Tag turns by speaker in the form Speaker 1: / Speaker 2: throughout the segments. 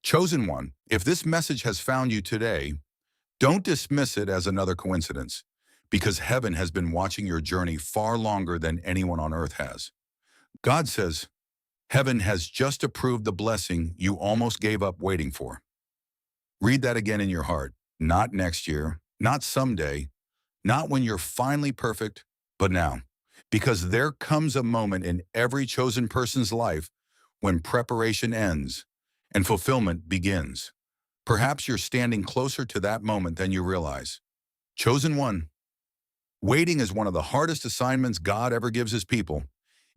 Speaker 1: Chosen one, if this message has found you today, don't dismiss it as another coincidence, because heaven has been watching your journey far longer than anyone on earth has. God says, heaven has just approved the blessing you almost gave up waiting for. Read that again in your heart. Not next year, not someday, not when you're finally perfect, but now. Because there comes a moment in every chosen person's life when preparation ends and fulfillment begins. Perhaps you're standing closer to that moment than you realize. Chosen one. Waiting is one of the hardest assignments God ever gives his people.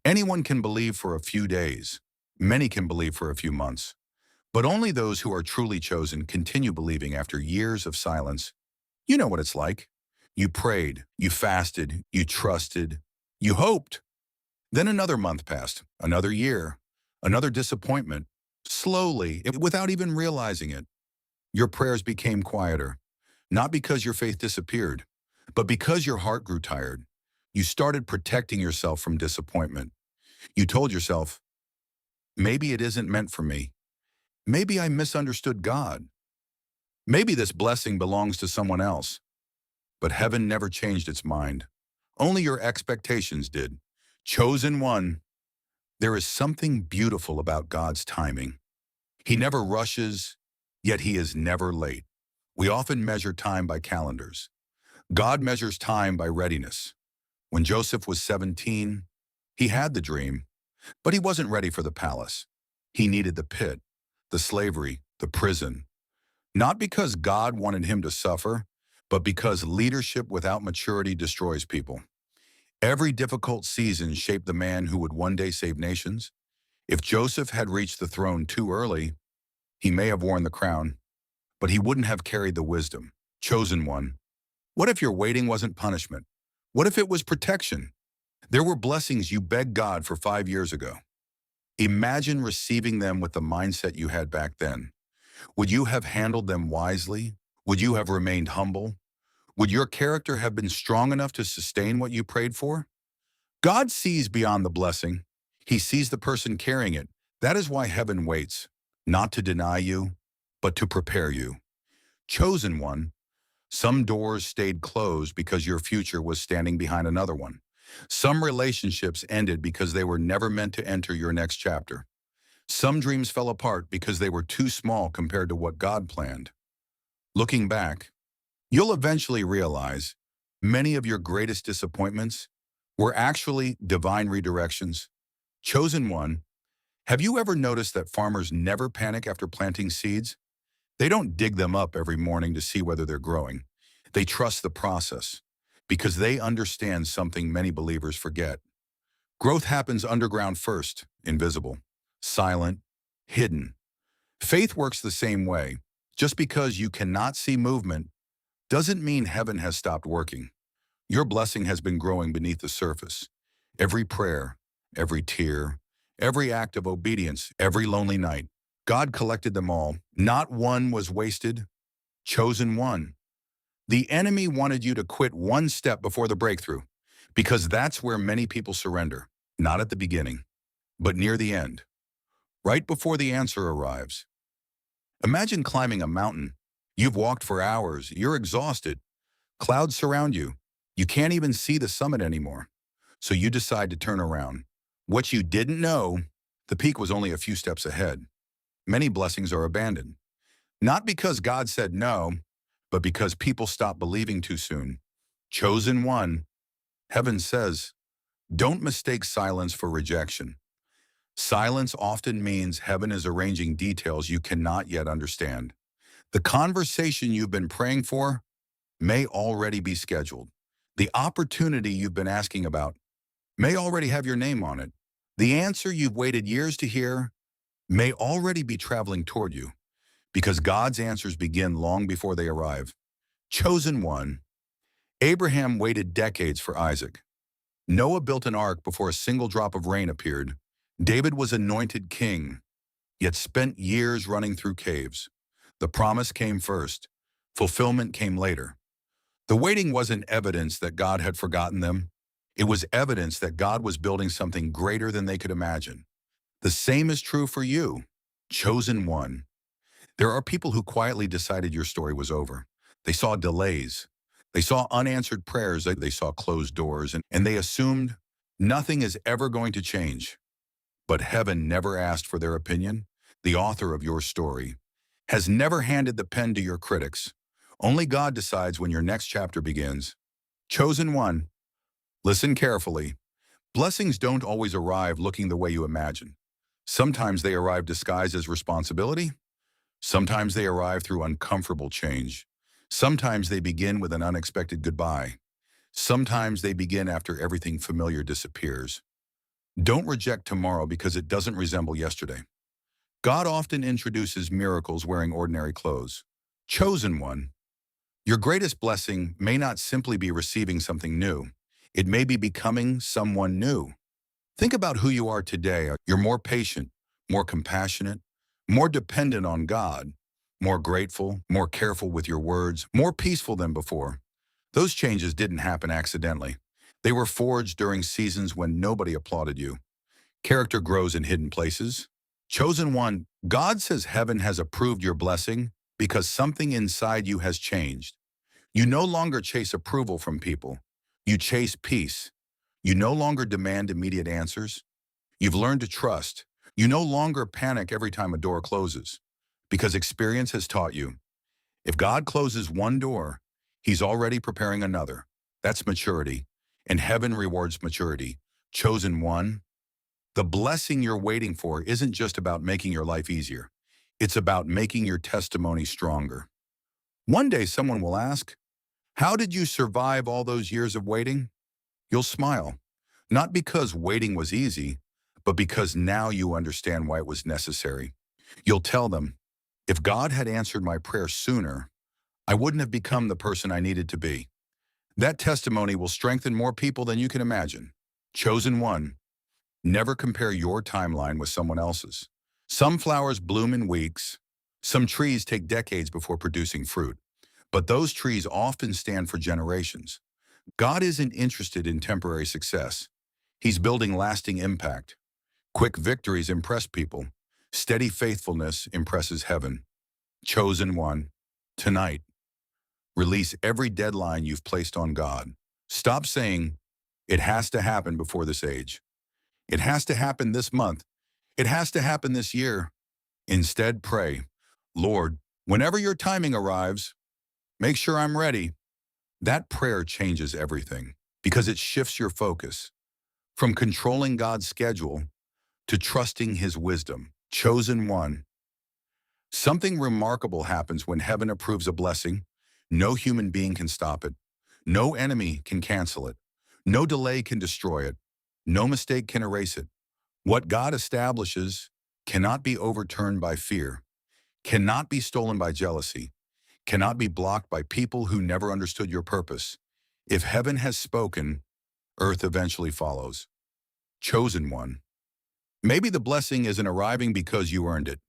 Speaker 1: Anyone can believe for a few days. Many can believe for a few months. But only those who are truly chosen continue believing after years of silence. You know what it's like. You prayed, you fasted, you trusted, you hoped. Then another month passed, another year, another disappointment. Slowly, without even realizing it, your prayers became quieter. Not because your faith disappeared, but because your heart grew tired. You started protecting yourself from disappointment. You told yourself, maybe it isn't meant for me. Maybe I misunderstood God. Maybe this blessing belongs to someone else. But heaven never changed its mind. Only your expectations did. Chosen one, there is something beautiful about God's timing. He never rushes, yet he is never late. We often measure time by calendars. God measures time by readiness. When Joseph was 17, he had the dream, but he wasn't ready for the palace. He needed the pit, the slavery, the prison. Not because God wanted him to suffer, but because leadership without maturity destroys people. Every difficult season shaped the man who would one day save nations. If Joseph had reached the throne too early, he may have worn the crown, but he wouldn't have carried the wisdom. Chosen one. What if your waiting wasn't punishment? What if it was protection? There were blessings you begged God for 5 years ago. Imagine receiving them with the mindset you had back then. Would you have handled them wisely? Would you have remained humble? Would your character have been strong enough to sustain what you prayed for? God sees beyond the blessing. He sees the person carrying it. That is why heaven waits, not to deny you, but to prepare you. Chosen one, some doors stayed closed because your future was standing behind another one. Some relationships ended because they were never meant to enter your next chapter. Some dreams fell apart because they were too small compared to what God planned. Looking back, you'll eventually realize many of your greatest disappointments were actually divine redirections. Chosen one, have you ever noticed that farmers never panic after planting seeds? They don't dig them up every morning to see whether they're growing. They trust the process because they understand something many believers forget. Growth happens underground first, invisible, silent, hidden. Faith works the same way. Just because you cannot see movement doesn't mean heaven has stopped working. Your blessing has been growing beneath the surface. Every prayer, every tear, every act of obedience, every lonely night, God collected them all. Not one was wasted. Chosen one. The enemy wanted you to quit one step before the breakthrough, because that's where many people surrender. Not at the beginning, but near the end, right before the answer arrives. Imagine climbing a mountain. You've walked for hours. You're exhausted. Clouds surround you. You can't even see the summit anymore. So you decide to turn around. What you didn't know, the peak was only a few steps ahead. Many blessings are abandoned. Not because God said no, but because people stop believing too soon. Chosen one. Heaven says, don't mistake silence for rejection. Silence often means heaven is arranging details you cannot yet understand. The conversation you've been praying for may already be scheduled. The opportunity you've been asking about may already have your name on it. The answer you've waited years to hear may already be traveling toward you, because God's answers begin long before they arrive. Chosen one. Abraham waited decades for Isaac. Noah built an ark before a single drop of rain appeared. David was anointed king, yet spent years running through caves. The promise came first. Fulfillment came later. The waiting wasn't evidence that God had forgotten them. It was evidence that God was building something greater than they could imagine. The same is true for you, chosen one. There are people who quietly decided your story was over. They saw delays. They saw unanswered prayers. They saw closed doors, and they assumed nothing is ever going to change. But heaven never asked for their opinion. The author of your story has never handed the pen to your critics. Only God decides when your next chapter begins. Chosen one, listen carefully. Blessings don't always arrive looking the way you imagine. Sometimes they arrive disguised as responsibility. Sometimes they arrive through uncomfortable change. Sometimes they begin with an unexpected goodbye. Sometimes they begin after everything familiar disappears. Don't reject tomorrow because it doesn't resemble yesterday. God often introduces miracles wearing ordinary clothes. Chosen one, your greatest blessing may not simply be receiving something new. It may be becoming someone new. Think about who you are today. You're more patient, more compassionate, more dependent on God, more grateful, more careful with your words, more peaceful than before. Those changes didn't happen accidentally. They were forged during seasons when nobody applauded you. Character grows in hidden places. Chosen one, God says heaven has approved your blessing because something inside you has changed. You no longer chase approval from people. You chase peace. You no longer demand immediate answers. You've learned to trust. You no longer panic every time a door closes, because experience has taught you, if God closes one door, He's already preparing another. That's maturity, and heaven rewards maturity. Chosen one, the blessing you're waiting for isn't just about making your life easier. It's about making your testimony stronger. One day someone will ask, how did you survive all those years of waiting? You'll smile, not because waiting was easy, but because now you understand why it was necessary. You'll tell them, if God had answered my prayer sooner, I wouldn't have become the person I needed to be. That testimony will strengthen more people than you can imagine. Chosen one, never compare your timeline with someone else's. Some flowers bloom in weeks. Some trees take decades before producing fruit. But those trees often stand for generations. God isn't interested in temporary success. He's building lasting impact. Quick victories impress people. Steady faithfulness impresses heaven. Chosen one, tonight, release every deadline you've placed on God. Stop saying, it has to happen before this age. It has to happen this month. It has to happen this year. Instead, pray, Lord, whenever your timing arrives, make sure I'm ready. That prayer changes everything because it shifts your focus from controlling God's schedule to trusting His wisdom. Chosen one. Something remarkable happens when heaven approves a blessing. No human being can stop it. No enemy can cancel it. No delay can destroy it. No mistake can erase it. What God establishes cannot be overturned by fear, cannot be stolen by jealousy, cannot be blocked by people who never understood your purpose. If heaven has spoken, earth eventually follows. Chosen one. Maybe the blessing isn't arriving because you earned it.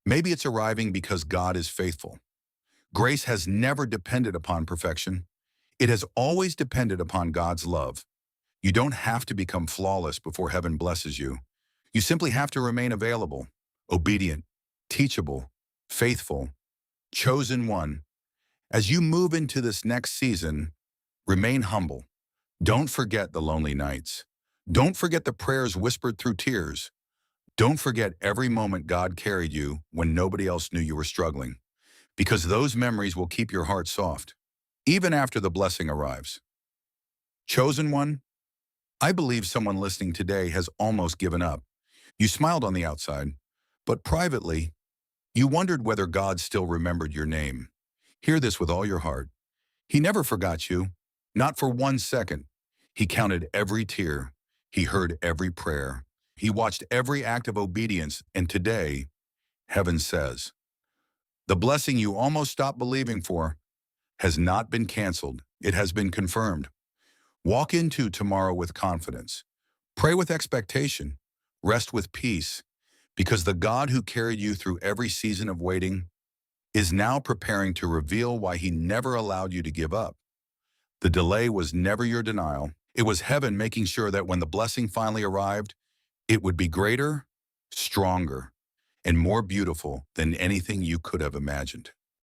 Speaker 1: Maybe it's arriving because God is faithful. Grace has never depended upon perfection. It has always depended upon God's love. You don't have to become flawless before heaven blesses you. You simply have to remain available, obedient, teachable, faithful, chosen one. As you move into this next season, remain humble. Don't forget the lonely nights. Don't forget the prayers whispered through tears. Don't forget every moment God carried you when nobody else knew you were struggling, because those memories will keep your heart soft, even after the blessing arrives. Chosen one, I believe someone listening today has almost given up. You smiled on the outside, but privately, you wondered whether God still remembered your name. Hear this with all your heart. He never forgot you, not for 1 second. He counted every tear. He heard every prayer. He watched every act of obedience, and today, heaven says, the blessing you almost stopped believing for has not been canceled. It has been confirmed. Walk into tomorrow with confidence. Pray with expectation. Rest with peace, because the God who carried you through every season of waiting is now preparing to reveal why He never allowed you to give up. The delay was never your denial. It was heaven making sure that when the blessing finally arrived, it would be greater, stronger, and more beautiful than anything you could have imagined.